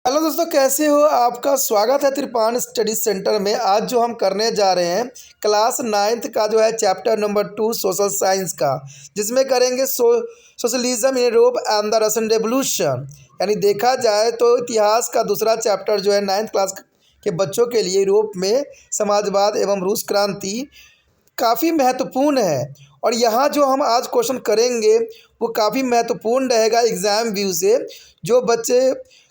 Hello दोस्तों, कैसे हो? आपका स्वागत है त्रिपान स्टडी सेंटर में। आज जो हम करने जा रहे हैं क्लास 9th का जो है चैप्टर नंबर 2 सोशल साइंस का, जिसमें करेंगे socialism in Europe and the Russian revolution. यानी देखा जाए तो इतिहास का दूसरा चैप्टर जो है 9th क्लास के बच्चों के लिए यूरोप में समाजवाद एवं रूस क्रांति काफ़ी महत्वपूर्ण है। और यहाँ जो हम आज क्वेश्चन करेंगे वो काफ़ी महत्वपूर्ण रहेगा एग्ज़ाम व्यू से। जो बच्चे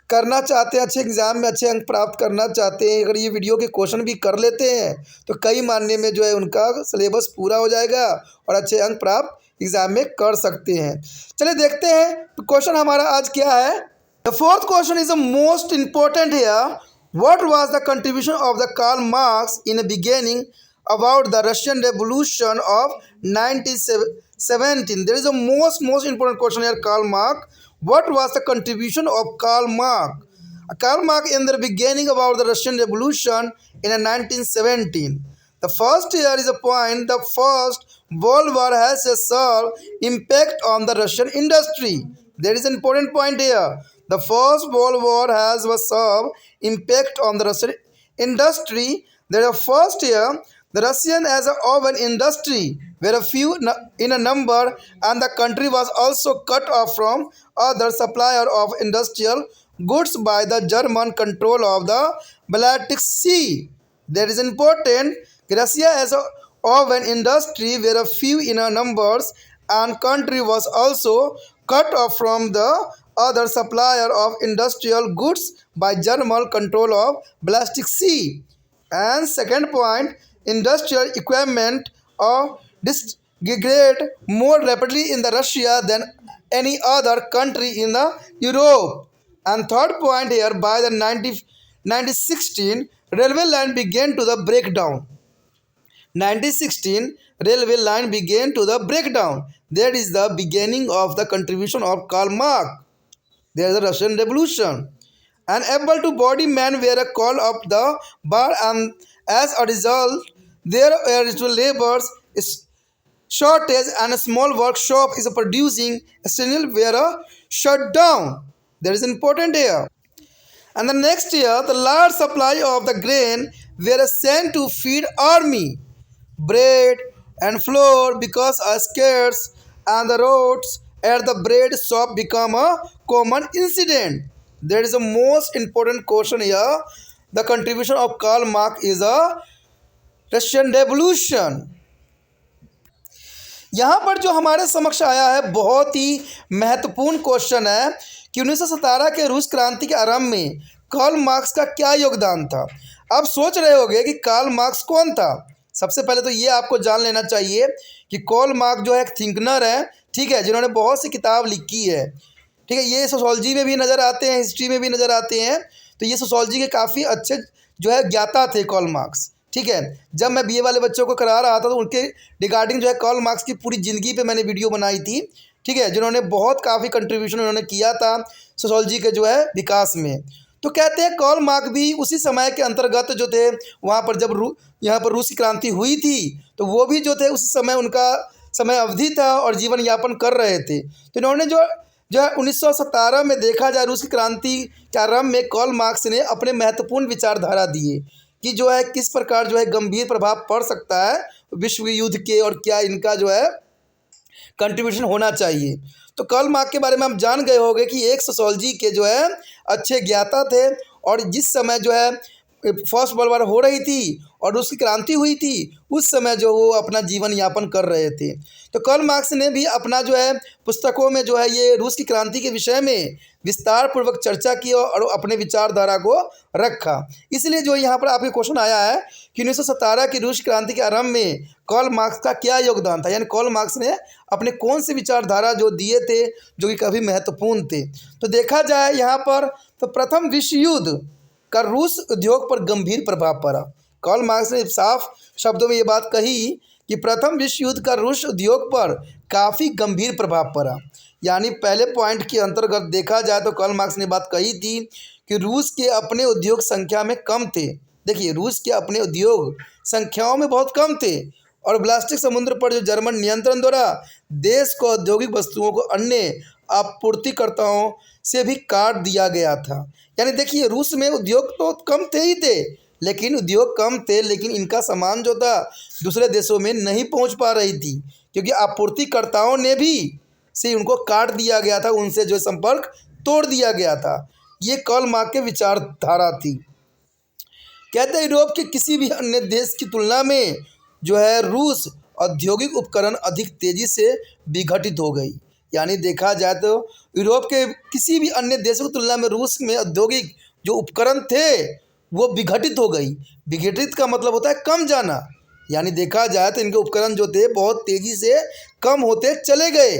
करना चाहते हैं, अच्छे एग्ज़ाम में अच्छे अंक प्राप्त करना चाहते हैं, अगर ये वीडियो के क्वेश्चन भी कर लेते हैं तो कई मायने में जो है उनका सिलेबस पूरा हो जाएगा और अच्छे अंक प्राप्त एग्ज़ाम में कर सकते हैं। चलिए देखते हैं तो क्वेश्चन हमारा आज क्या है। The fourth question is the most important here. What was the contribution of the Karl Marx in the beginning about the Russian Revolution of 1917? There is a most important question here. Karl Marx. What was the contribution of Karl Marx? Karl Marx in the beginning about the Russian Revolution in 1917. The first here is a point. The first World War has a severe impact on the Russian industry. There is an important point here. The first World War has a severe impact on the Russian industry. There is first here. The Russian as a oven industry were a few in a number, and the country was also cut off from other supplier of industrial goods by the German control of the Baltic Sea. That is important. Russia as a oven industry were a few in a numbers, and country was also cut off from the other supplier of industrial goods by German control of Baltic Sea. And second point, industrial equipment are disintegrate more rapidly in the Russia than any other country in the Europe. And third point here, by the 1916, railway line began to the breakdown. 1916 railway line began to the breakdown. That is the beginning of the contribution of Karl Marx. There is a Russian Revolution. Unable to body men were called up the bar, and as a result there were laborers shortage, and a small workshop is producing steel were shut down. That is important here. And the next year the large supply of the grain were sent to feed army. Bread and flour because are scarce, and the roads at the bread shop become a common incident. That is the most important question here. The contribution of Karl Marx is a Russian revolution. यहाँ पर जो हमारे समक्ष आया है बहुत ही महत्वपूर्ण question है कि 1917 के रूस क्रांति के आरंभ में कार्ल मार्क्स का क्या योगदान था। आप सोच रहे होंगे कि कार्ल मार्क्स कौन था। सबसे पहले तो ये आपको जान लेना चाहिए कि कार्ल मार्क्स जो है एक थिंकनर है, ठीक है, जिन्होंने बहुत सी किताब लिखी है, ठीक है। ये सोशोलॉजी में भी नज़र आते हैं, हिस्ट्री में भी नज़र आते हैं। तो ये सोशोलॉजी के काफ़ी अच्छे जो है ज्ञाता थे कार्ल मार्क्स, ठीक है। जब मैं बीए वाले बच्चों को करा रहा था तो उनके रिगार्डिंग जो है कार्ल मार्क्स की पूरी ज़िंदगी पे मैंने वीडियो बनाई थी, ठीक है, जिन्होंने बहुत काफ़ी कंट्रीब्यूशन उन्होंने किया था सोशोलॉजी के जो है विकास में। तो कहते हैं कार्ल मार्क्स भी उसी समय के अंतर्गत जो थे, वहाँ पर जब यहाँ पर रूस की क्रांति हुई थी तो वो भी जो थे उस समय उनका समय अवधि था और जीवन यापन कर रहे थे। तो इन्होंने जो है 1917 में देखा जाए रूस की क्रांति के आरंभ में कार्ल मार्क्स ने अपने महत्वपूर्ण विचारधारा दिए कि जो है किस प्रकार जो है गंभीर प्रभाव पड़ सकता है विश्व युद्ध के, और क्या इनका जो है कंट्रीब्यूशन होना चाहिए। तो कार्ल मार्क्स के बारे में हम जान गए होंगे कि एक सोशोलॉजी के जो है अच्छे ज्ञाता थे, और जिस समय जो है फर्स्ट वर्ल्ड वार हो रही थी और रूस की क्रांति हुई थी उस समय जो वो अपना जीवन यापन कर रहे थे। तो कार्ल मार्क्स ने भी अपना जो है पुस्तकों में जो है ये रूस की क्रांति के विषय में विस्तार पूर्वक चर्चा की और अपने विचारधारा को रखा। इसलिए जो यहाँ पर आपके क्वेश्चन आया है कि 1917 की रूस क्रांति के आरंभ में कार्ल मार्क्स का क्या योगदान था, यानी कार्ल मार्क्स ने अपने कौन से विचारधारा जो दिए थे जो कि काफ़ी महत्वपूर्ण थे। तो देखा जाए यहाँ पर तो प्रथम विश्व युद्ध का रूस उद्योग पर गंभीर प्रभाव पड़ा। कार्ल मार्क्स ने साफ शब्दों में ये बात कही कि प्रथम विश्व युद्ध का रूस उद्योग पर काफ़ी गंभीर प्रभाव पड़ा। यानी पहले पॉइंट के अंतर्गत देखा जाए तो कार्ल मार्क्स ने बात कही थी कि रूस के अपने उद्योग संख्या में कम थे। देखिए, रूस के अपने उद्योग संख्याओं में बहुत कम थे और ब्लास्टिक समुद्र पर जो जर्मन नियंत्रण द्वारा देश को औद्योगिक वस्तुओं को अन्य आपूर्तिकर्ताओं से भी काट दिया गया था। यानी देखिए, रूस में उद्योग तो कम थे ही थे, लेकिन उद्योग कम थे, लेकिन इनका सामान जो था दूसरे देशों में नहीं पहुंच पा रही थी, क्योंकि आपूर्तिकर्ताओं ने भी से उनको काट दिया गया था, उनसे जो संपर्क तोड़ दिया गया था। ये कार्ल मार्क्स के विचारधारा थी। कहते हैं यूरोप के किसी भी अन्य देश की तुलना में जो है रूस औद्योगिक उपकरण अधिक तेजी से विघटित हो गई। यानी देखा जाए तो यूरोप के किसी भी अन्य देशों की तुलना में रूस में औद्योगिक जो उपकरण थे वो विघटित हो गई। विघटित का मतलब होता है कम जाना। यानी देखा जाए तो इनके उपकरण जो थे बहुत तेज़ी से कम होते चले गए।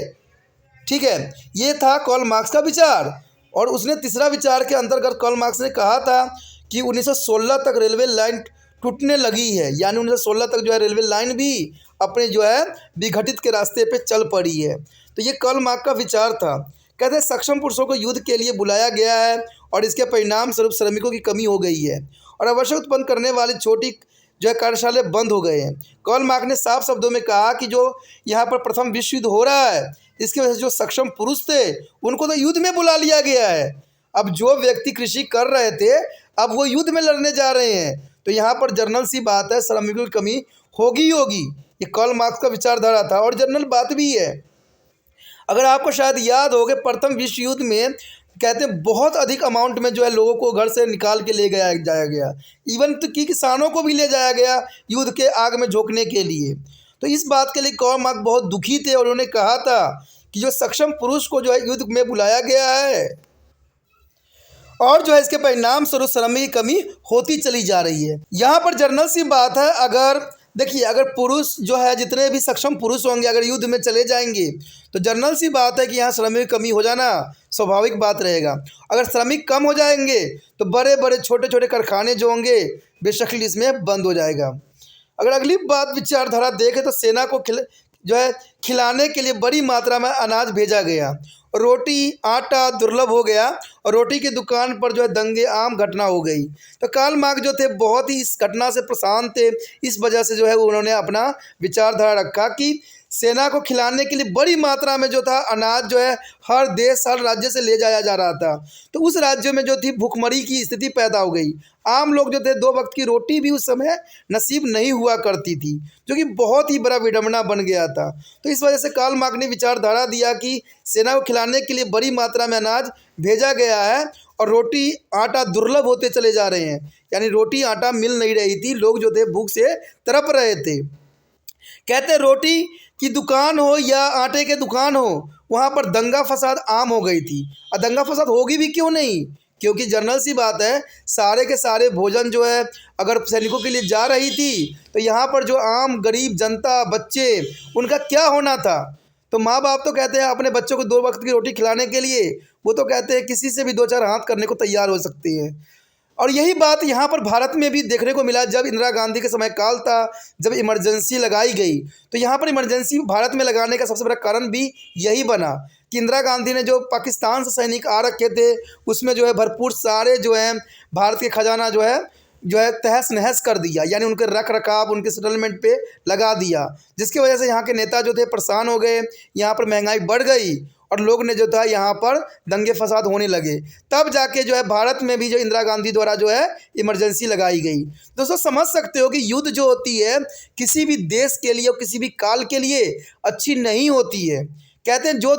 ठीक है, ये था कार्ल मार्क्स का विचार। और उसने तीसरा विचार के अंतर्गत कार्ल मार्क्स ने कहा था कि 1916 तक रेलवे लाइन टूटने लगी है। यानी 1916 तक जो है रेलवे लाइन भी अपने जो है विघटित के रास्ते पे चल पड़ी है। तो ये कार्ल मार्क्स का विचार था। कहते हैं सक्षम पुरुषों को युद्ध के लिए बुलाया गया है और इसके परिणाम स्वरूप श्रमिकों की कमी हो गई है और आवश्यक उत्पन्न करने वाली छोटी जो है कार्यशाला बंद हो गए हैं। कार्ल मार्क्स ने साफ शब्दों में कहा कि जो यहाँ पर प्रथम विश्व युद्ध हो रहा है, इसकी वजह से जो सक्षम पुरुष थे उनको तो युद्ध में बुला लिया गया है। अब जो व्यक्ति कृषि कर रहे थे अब वो युद्ध में लड़ने जा रहे हैं। तो यहाँ पर जनरल सी बात है, श्रमिकों की कमी होगी ही होगी। ये कार्ल मार्क्स का विचारधारा था और जनरल बात भी है। अगर आपको शायद याद हो कि प्रथम विश्व युद्ध में कहते हैं बहुत अधिक अमाउंट में जो है लोगों को घर से निकाल के ले जाया गया। इवन तो कि किसानों को भी ले जाया गया युद्ध के आग में झोंकने के लिए। तो इस बात के लिए कार्ल मार्क्स बहुत दुखी थे और उन्होंने कहा था कि जो सक्षम पुरुष को जो है युद्ध में बुलाया गया है और जो है इसके परिणाम स्वरूप श्रम की कमी होती चली जा रही है। यहाँ पर जनरल सी बात है, अगर देखिए अगर पुरुष जो है जितने भी सक्षम पुरुष होंगे अगर युद्ध में चले जाएंगे तो जनरल सी बात है कि यहाँ श्रमिक की कमी हो जाना स्वाभाविक बात रहेगा। अगर श्रमिक कम हो जाएंगे तो बड़े बड़े छोटे छोटे कारखाने जो होंगे बेशक इसमें बंद हो जाएगा। अगर अगली बात विचारधारा देखें तो सेना को खिलाने के लिए बड़ी मात्रा में अनाज भेजा गया। रोटी आटा दुर्लभ हो गया और रोटी की दुकान पर जो है दंगे आम घटना हो गई। तो कार्ल मार्क्स जो थे बहुत ही इस घटना से परेशान थे। इस वजह से जो है उन्होंने अपना विचारधारा रखा कि सेना को खिलाने के लिए बड़ी मात्रा में जो था अनाज जो है हर देश हर राज्य से ले जाया जा रहा था। तो उस राज्य में जो थी भूखमरी की स्थिति पैदा हो गई। आम लोग जो थे 2 वक्त की रोटी भी उस समय नसीब नहीं हुआ करती थी, जो कि बहुत ही बड़ा विडंबना बन गया था। तो इस वजह से कार्ल मार्क्स ने विचारधारा दिया कि सेना को खिलाने के लिए बड़ी मात्रा में अनाज भेजा गया है और रोटी आटा दुर्लभ होते चले जा रहे हैं। यानी रोटी आटा मिल नहीं रही थी, लोग जो थे भूख से तड़प रहे थे। कहते हैं रोटी की दुकान हो या आटे की दुकान हो वहाँ पर दंगा फसाद आम हो गई थी। और दंगा फसाद होगी भी क्यों नहीं, क्योंकि जनरल सी बात है सारे के सारे भोजन जो है अगर सैनिकों के लिए जा रही थी तो यहाँ पर जो आम गरीब जनता बच्चे उनका क्या होना था। तो माँ बाप तो कहते हैं अपने बच्चों को 2 वक्त की रोटी खिलाने के लिए वो तो कहते हैं किसी से भी 2-4 हाथ करने को तैयार हो सकते हैं। और यही बात यहाँ पर भारत में भी देखने को मिला। जब इंदिरा गांधी के समय काल था, जब इमरजेंसी लगाई गई तो यहाँ पर इमरजेंसी भारत में लगाने का सबसे बड़ा कारण भी यही बना कि इंदिरा गांधी ने जो पाकिस्तान से सैनिक आ रखे थे उसमें जो है भरपूर सारे जो है भारत के खजाना जो है तहस नहस कर दिया। यानी उनके रख रखाव उनके सेटलमेंट पे लगा दिया, जिसकी वजह से यहाँ के नेता जो थे परेशान हो गए। यहाँ पर महंगाई बढ़ गई और लोग ने जो था यहाँ पर दंगे फसाद होने लगे। तब जाके जो है भारत में भी जो इंदिरा गांधी द्वारा जो है इमरजेंसी लगाई गई। दोस्तों समझ सकते हो कि युद्ध जो होती है किसी भी देश के लिए और किसी भी काल के लिए अच्छी नहीं होती है। कहते हैं जो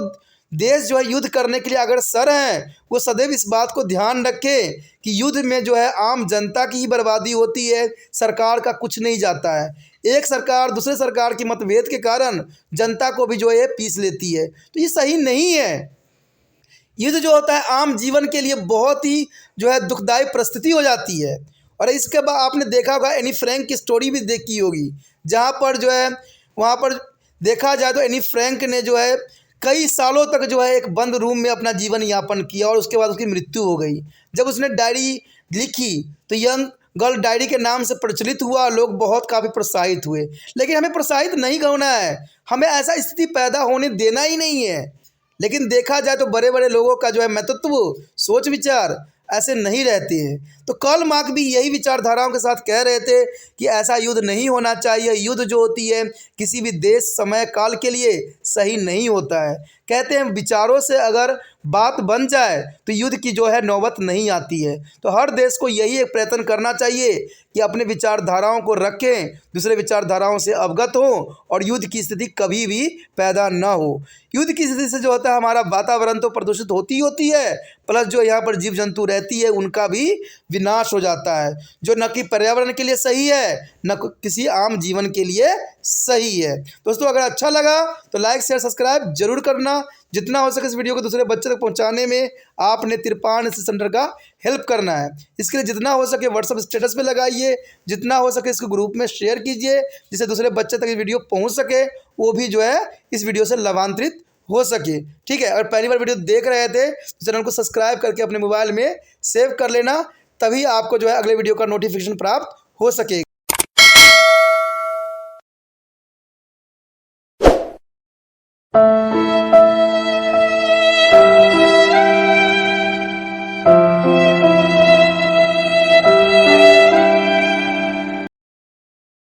देश जो है युद्ध करने के लिए अग्रसर हैं वो सदैव इस बात को ध्यान रखें कि युद्ध में जो है आम जनता की ही बर्बादी होती है, सरकार का कुछ नहीं जाता है। एक सरकार दूसरे सरकार की मतभेद के कारण जनता को भी जो है पीस लेती है, तो ये सही नहीं है। युद्ध जो होता है आम जीवन के लिए बहुत ही जो है दुखदायी परिस्थिति हो जाती है। और इसके बाद आपने देखा होगा एनी फ्रैंक की स्टोरी भी देखी होगी, जहाँ पर जो है वहाँ पर देखा जाए तो एनी फ्रैंक ने जो है कई सालों तक जो है एक बंद रूम में अपना जीवन यापन किया और उसके बाद उसकी मृत्यु हो गई। जब उसने डायरी लिखी तो यंग गर्ल डायरी के नाम से प्रचलित हुआ, लोग बहुत काफ़ी प्रोत्साहित हुए। लेकिन हमें प्रोत्साहित नहीं होना है, हमें ऐसा स्थिति पैदा होने देना ही नहीं है। लेकिन देखा जाए तो बड़े बड़े लोगों का जो है महत्व सोच विचार ऐसे नहीं रहते हैं। तो कार्ल मार्क्स भी यही विचारधाराओं के साथ कह रहे थे कि ऐसा युद्ध नहीं होना चाहिए। युद्ध जो होती है किसी भी देश, समय, काल के लिए सही नहीं होता है। कहते हैं विचारों से अगर बात बन जाए तो युद्ध की जो है नौबत नहीं आती है। तो हर देश को यही एक प्रयत्न करना चाहिए कि अपने विचारधाराओं को रखें, दूसरे विचारधाराओं से अवगत हों और युद्ध की स्थिति कभी भी पैदा ना हो। युद्ध की स्थिति से जो होता है हमारा वातावरण तो प्रदूषित होती है, प्लस जो यहाँ पर जीव जंतु रहती है उनका भी विनाश हो जाता है, जो न कि पर्यावरण के लिए सही है न किसी आम जीवन के लिए सही है। दोस्तों अगर अच्छा लगा तो लाइक शेयर सब्सक्राइब जरूर करना। जितना हो सके इस वीडियो को दूसरे बच्चे तक पहुंचाने में आपने तिरपान सेंटर का हेल्प करना है। इसके लिए जितना हो सके व्हाट्सएप स्टेटस पे लगाइए, जितना हो सके इसको ग्रुप में शेयर कीजिए जिससे दूसरे बच्चे तक ये वीडियो पहुंच सके, वो भी जो है इस वीडियो से लाभान्वित हो सके। ठीक है, अगर पहली बार वीडियो देख रहे थे तो चैनल को सब्सक्राइब करके अपने मोबाइल में सेव कर लेना, तभी आपको जो है अगले वीडियो का नोटिफिकेशन प्राप्त हो सकेगा।